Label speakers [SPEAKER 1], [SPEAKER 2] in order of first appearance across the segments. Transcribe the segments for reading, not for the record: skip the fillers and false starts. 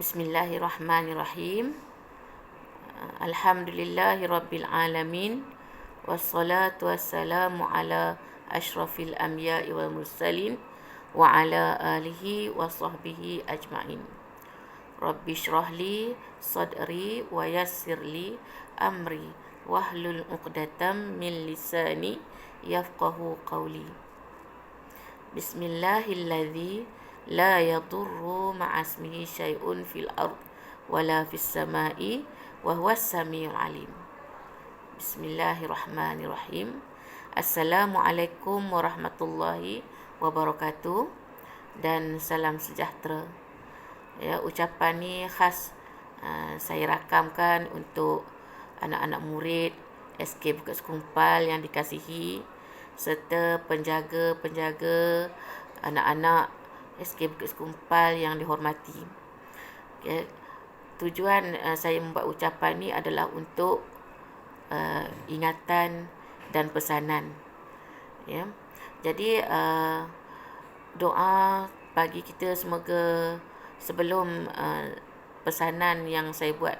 [SPEAKER 1] Bismillahirrahmanirrahim. Alhamdulillahi rabbil alamin. Wassalatu wassalamu ala ashrafil anbiya'i wal mursalin wa ala alihi wa sahbihi ajma'in. Rabbi shrahli sadri wa yassirli amri wahlul 'uqdatam min lisani yafqahu qawli. Bismillahilladzi la yadurru ma'asmihi syai'un fil ard wala fis sama'i wa huwas samiul alim. Bismillahirrahmanirrahim. Assalamualaikum warahmatullahi wabarakatuh dan salam sejahtera. Ya, ucapan ni khas saya rakamkan untuk anak-anak murid SK Bukit Sekumpal yang dikasihi serta penjaga-penjaga anak-anak SK Bukit Sekumpal yang dihormati. Okay. Tujuan saya membuat ucapan ni adalah untuk ingatan dan pesanan. Ya. Jadi doa bagi kita semoga sebelum pesanan yang saya buat,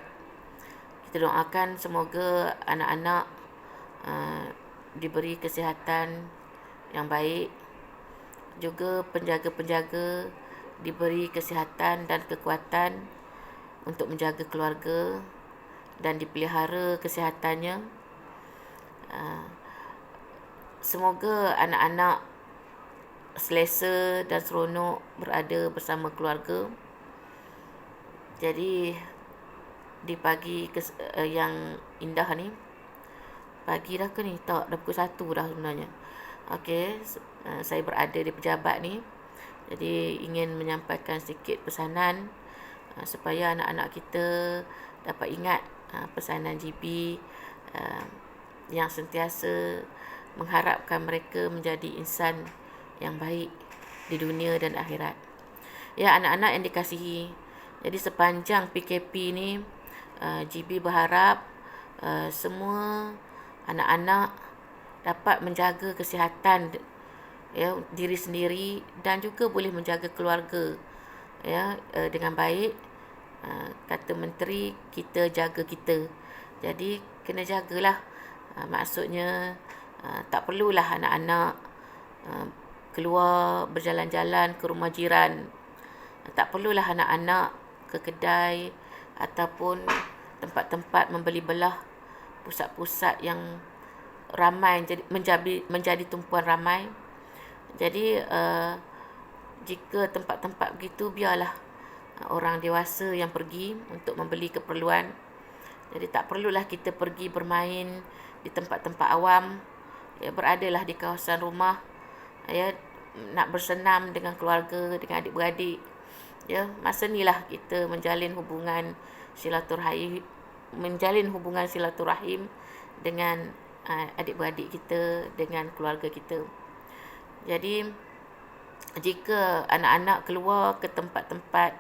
[SPEAKER 1] kita doakan semoga anak-anak diberi kesihatan yang baik, juga penjaga-penjaga diberi kesihatan dan kekuatan untuk menjaga keluarga dan dipelihara kesihatannya. Semoga anak-anak selesa dan seronok berada bersama keluarga. Jadi di pagi yang indah ni, pagi dah ke ni? Tak, dah pukul 1 dah sebenarnya. Okey, saya berada di pejabat ni. Jadi ingin menyampaikan sedikit pesanan supaya anak-anak kita dapat ingat pesanan GB yang sentiasa mengharapkan mereka menjadi insan yang baik di dunia dan akhirat. Ya, anak-anak yang dikasihi, jadi sepanjang PKP ni GB berharap semua anak-anak dapat menjaga kesihatan diri sendiri dan juga boleh menjaga keluarga dengan baik. Kata menteri, kita jaga kita. Jadi kena jagalah. Maksudnya tak perlulah anak-anak keluar berjalan-jalan ke rumah jiran. Tak perlulah anak-anak ke kedai ataupun tempat-tempat membeli belah, pusat-pusat yang ramai menjadi tumpuan ramai. Jadi jika tempat-tempat begitu, biarlah orang dewasa yang pergi untuk membeli keperluan. Jadi tak perlulah kita pergi bermain di tempat-tempat awam. Ya, beradalah di kawasan rumah. Ya, nak bersenam dengan keluarga, dengan adik-beradik. Ya, masa inilah kita menjalin hubungan silaturahim dengan adik-beradik kita, dengan keluarga kita. Jadi jika anak-anak keluar ke tempat-tempat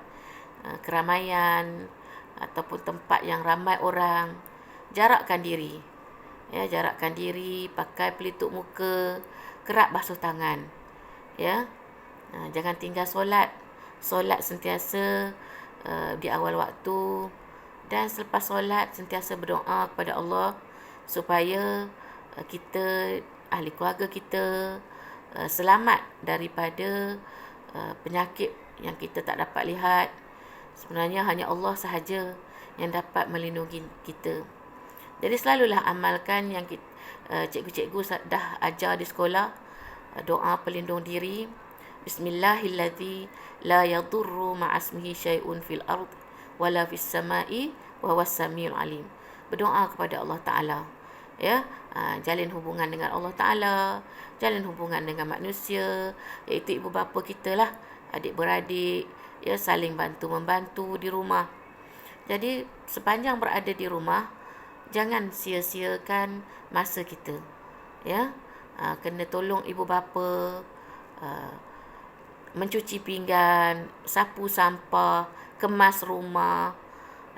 [SPEAKER 1] keramaian ataupun tempat yang ramai orang, jarakkan diri. Ya, jarakkan diri, pakai pelitup muka, kerap basuh tangan. Ya. Jangan tinggal solat. Solat sentiasa di awal waktu, dan selepas solat sentiasa berdoa kepada Allah supaya kita, ahli keluarga kita selamat daripada penyakit yang kita tak dapat lihat. Sebenarnya hanya Allah sahaja yang dapat melindungi kita. Jadi selalulah amalkan yang cikgu-cikgu dah ajar di sekolah, doa pelindung diri. Bismillahilladzi la yadurru ma'asmihi syai'un fil ard wala fis sama'i wa huwas samiul alim. Berdoa kepada Allah Ta'ala. Ya, jalin hubungan dengan Allah Ta'ala, jalin hubungan dengan manusia, iaitu ibu bapa kita lah, adik-beradik, ya, saling bantu-membantu di rumah. Jadi sepanjang berada di rumah, jangan sia-siakan masa kita. Ya, kena tolong ibu bapa mencuci pinggan, sapu sampah, kemas rumah,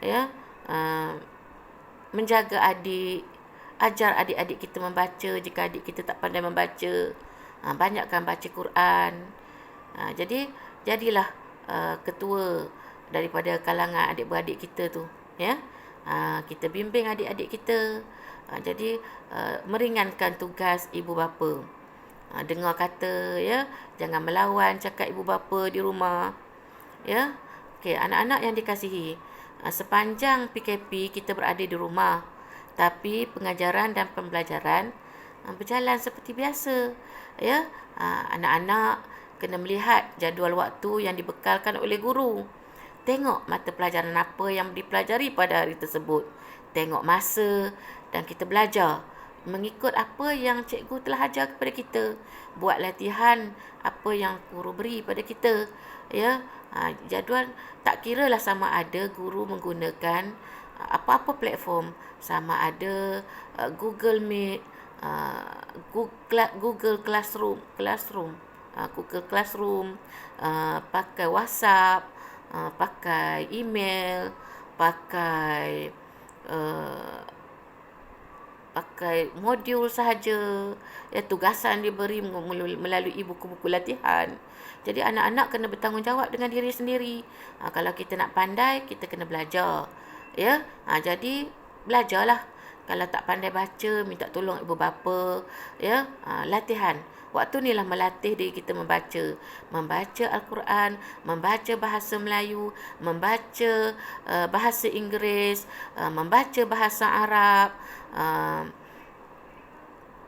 [SPEAKER 1] ya, menjaga adik, ajar adik-adik kita membaca jika adik kita tak pandai membaca. Banyakkan baca Quran. Jadi jadilah ketua daripada kalangan adik-beradik kita tu, ya. Kita bimbing adik-adik kita. Jadi meringankan tugas ibu bapa. Dengar kata, ya, jangan melawan cakap ibu bapa di rumah, ya. Okey, anak-anak yang dikasihi, sepanjang PKP kita berada di rumah, tapi pengajaran dan pembelajaran berjalan seperti biasa, ya. Anak-anak kena melihat jadual waktu yang dibekalkan oleh guru. Tengok mata pelajaran apa yang dipelajari pada hari tersebut. Tengok masa dan kita belajar mengikut apa yang cikgu telah ajar kepada kita. Buat latihan apa yang guru beri pada kita, ya. Jadual tak kiralah sama ada guru menggunakan apa-apa platform, sama ada Google Meet, Google Classroom, Google Classroom, pakai WhatsApp, pakai email, pakai modul sahaja, ya, tugasan diberi melalui buku-buku latihan. Jadi anak-anak kena bertanggungjawab dengan diri sendiri. Kalau kita nak pandai, kita kena belajar, ya. Jadi belajarlah. Kalau tak pandai baca, minta tolong ibu bapa, ya. Latihan. Waktu ni lah melatih diri kita membaca Al-Quran, membaca bahasa Melayu, membaca bahasa Inggeris, membaca bahasa Arab,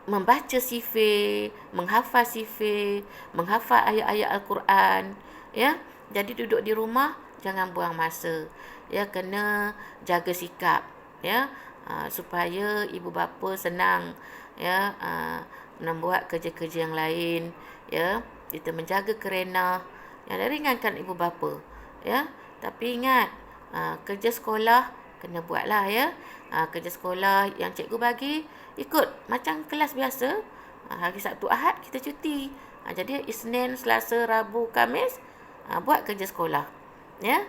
[SPEAKER 1] membaca sifir, menghafal sifir, menghafal ayat-ayat Al-Quran, ya. Jadi duduk di rumah, jangan buang masa, ya. Kena jaga sikap, ya, supaya ibu bapa senang, ya, membuat kerja-kerja yang lain, ya. Kita menjaga kerenah yang ringankan ibu bapa, ya. Tapi ingat, kerja sekolah kena buatlah, ya. Kerja sekolah yang cikgu bagi ikut macam kelas biasa. Hari Sabtu Ahad kita cuti. Jadi Isnin, Selasa, Rabu, Khamis buat kerja sekolah, ya.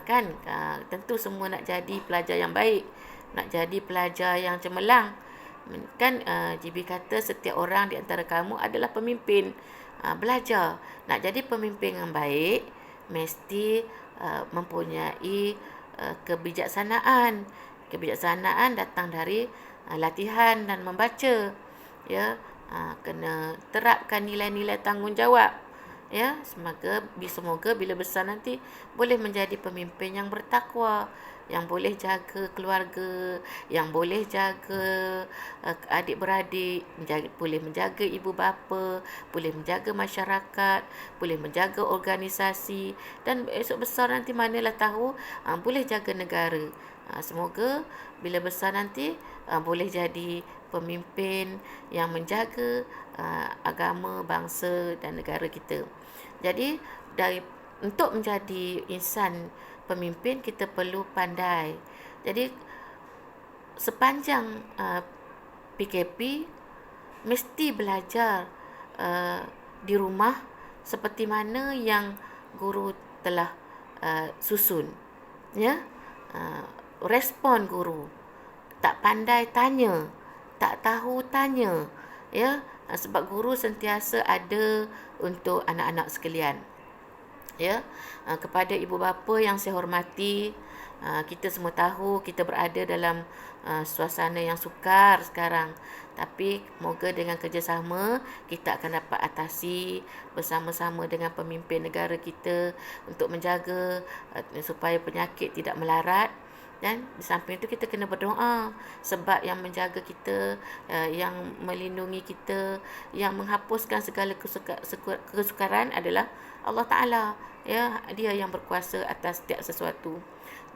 [SPEAKER 1] Kan tentu semua nak jadi pelajar yang baik, nak jadi pelajar yang cemerlang. Kan GB kata setiap orang di antara kamu adalah pemimpin. Belajar nak jadi pemimpin yang baik, mesti mempunyai kebijaksanaan. Kebijaksanaan datang dari latihan dan membaca, ya. Kena terapkan nilai-nilai tanggungjawab, ya. Semoga bila besar nanti boleh menjadi pemimpin yang bertakwa, yang boleh jaga keluarga, yang boleh jaga adik-beradik, boleh menjaga ibu bapa, boleh menjaga masyarakat, boleh menjaga organisasi, dan esok besar nanti manalah tahu boleh jaga negara. Semoga bila besar nanti boleh jadi pemimpin yang menjaga agama, bangsa dan negara kita. Jadi untuk menjadi insan pemimpin, kita perlu pandai. Jadi sepanjang PKP mesti belajar di rumah seperti mana yang guru telah susun, ya. Respon guru. Tak pandai tanya, tak tahu tanya, ya. Sebab guru sentiasa ada untuk anak-anak sekalian, ya. Kepada ibu bapa yang saya hormati, kita semua tahu kita berada dalam suasana yang sukar sekarang, tapi moga dengan kerjasama kita akan dapat atasi bersama-sama dengan pemimpin negara kita untuk menjaga supaya penyakit tidak melarat. Dan di samping itu kita kena berdoa, sebab yang menjaga kita, yang melindungi kita, yang menghapuskan segala kesukaran adalah Allah Ta'ala, ya. Dia yang berkuasa atas setiap sesuatu.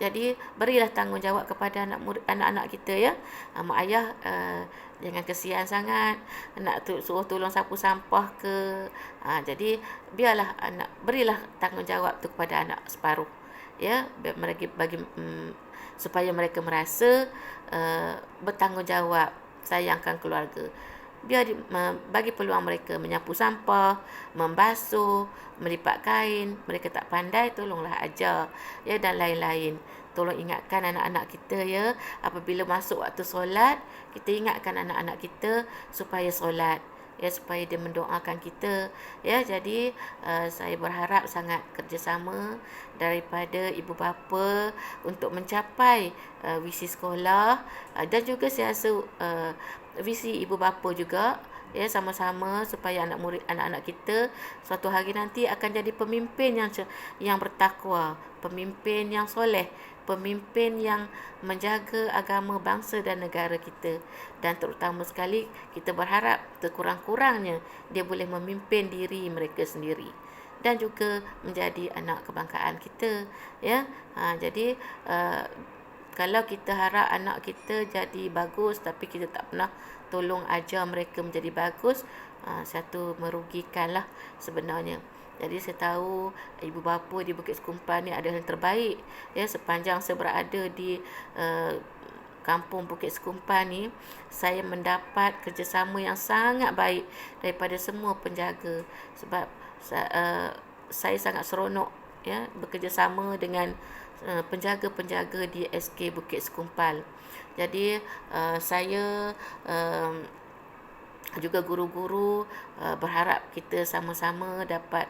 [SPEAKER 1] Jadi berilah tanggungjawab kepada anak-anak kita, ya. Mak ayah jangan kesian sangat nak suruh tolong sapu sampah ke. Jadi biarlah berilah tanggungjawab tu kepada anak separuh, ya, supaya mereka merasa bertanggungjawab, sayangkan keluarga. Bagi peluang mereka menyapu sampah, membasuh, melipat kain. Mereka tak pandai, tolonglah ajar, ya, dan lain-lain. Tolong ingatkan anak-anak kita, ya, apabila masuk waktu solat, kita ingatkan anak-anak kita supaya solat, ya, supaya dia mendoakan kita, ya. Jadi saya berharap sangat kerjasama daripada ibu bapa untuk mencapai visi sekolah, dan juga saya rasa visi ibu bapa juga, ya, sama-sama supaya anak-anak kita suatu hari nanti akan jadi pemimpin yang bertakwa, pemimpin yang soleh, pemimpin yang menjaga agama bangsa dan negara kita. Dan terutama sekali kita berharap sekurang-kurangnya dia boleh memimpin diri mereka sendiri dan juga menjadi anak kebanggaan kita, ya. Jadi kalau kita harap anak kita jadi bagus tapi kita tak pernah tolong ajar mereka menjadi bagus, satu merugikanlah sebenarnya. Jadi saya tahu ibu bapa di Bukit Sekumpal ni adalah yang terbaik, ya. Sepanjang saya berada di kampung Bukit Sekumpal ni, saya mendapat kerjasama yang sangat baik daripada semua penjaga, sebab saya sangat seronok, ya, bekerjasama dengan penjaga-penjaga di SK Bukit Sekumpal. Jadi saya juga guru-guru berharap kita sama-sama dapat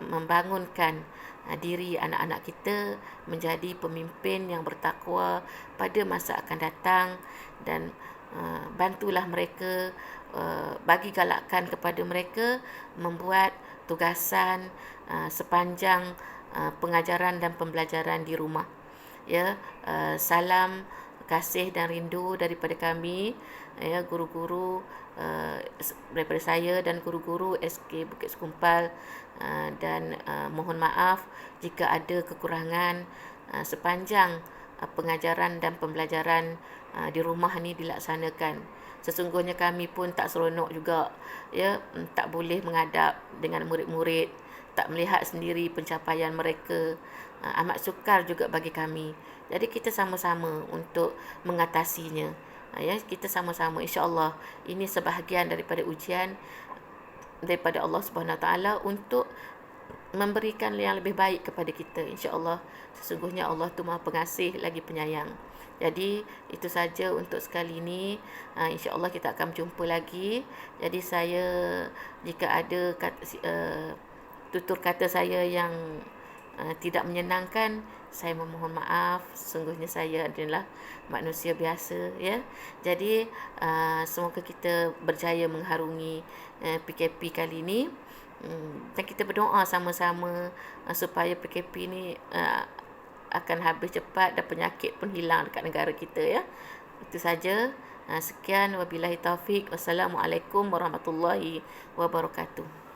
[SPEAKER 1] membangunkan diri anak-anak kita menjadi pemimpin yang bertakwa pada masa akan datang, dan bantulah mereka, bagi galakkan kepada mereka membuat tugasan sepanjang pengajaran dan pembelajaran di rumah, ya. Salam kasih dan rindu daripada kami, ya, guru-guru, daripada saya dan guru-guru SK Bukit Sekumpal, dan mohon maaf jika ada kekurangan sepanjang pengajaran dan pembelajaran di rumah ni dilaksanakan. Sesungguhnya kami pun tak seronok juga, ya, tak boleh menghadap dengan murid-murid, tak melihat sendiri pencapaian mereka, amat sukar juga bagi kami. Jadi kita sama-sama untuk mengatasinya, ya. Kita sama-sama, insya-Allah ini sebahagian daripada ujian daripada Allah Subhanahu Wa Taala untuk memberikan yang lebih baik kepada kita, insya-Allah. Sesungguhnya Allah tu Maha Pengasih lagi penyayang. Jadi itu saja untuk sekali ini. Insya-Allah kita akan berjumpa lagi. Jadi saya, jika ada tutur kata saya yang tidak menyenangkan, saya memohon maaf. Sesungguhnya saya adalah manusia biasa, ya. Jadi semoga kita berjaya mengharungi PKP kali ini, dan kita berdoa sama-sama supaya PKP ni akan habis cepat dan penyakit pun hilang dekat negara kita, ya. Itu saja. Sekian, wabillahi taufik. Wassalamualaikum warahmatullahi wabarakatuh.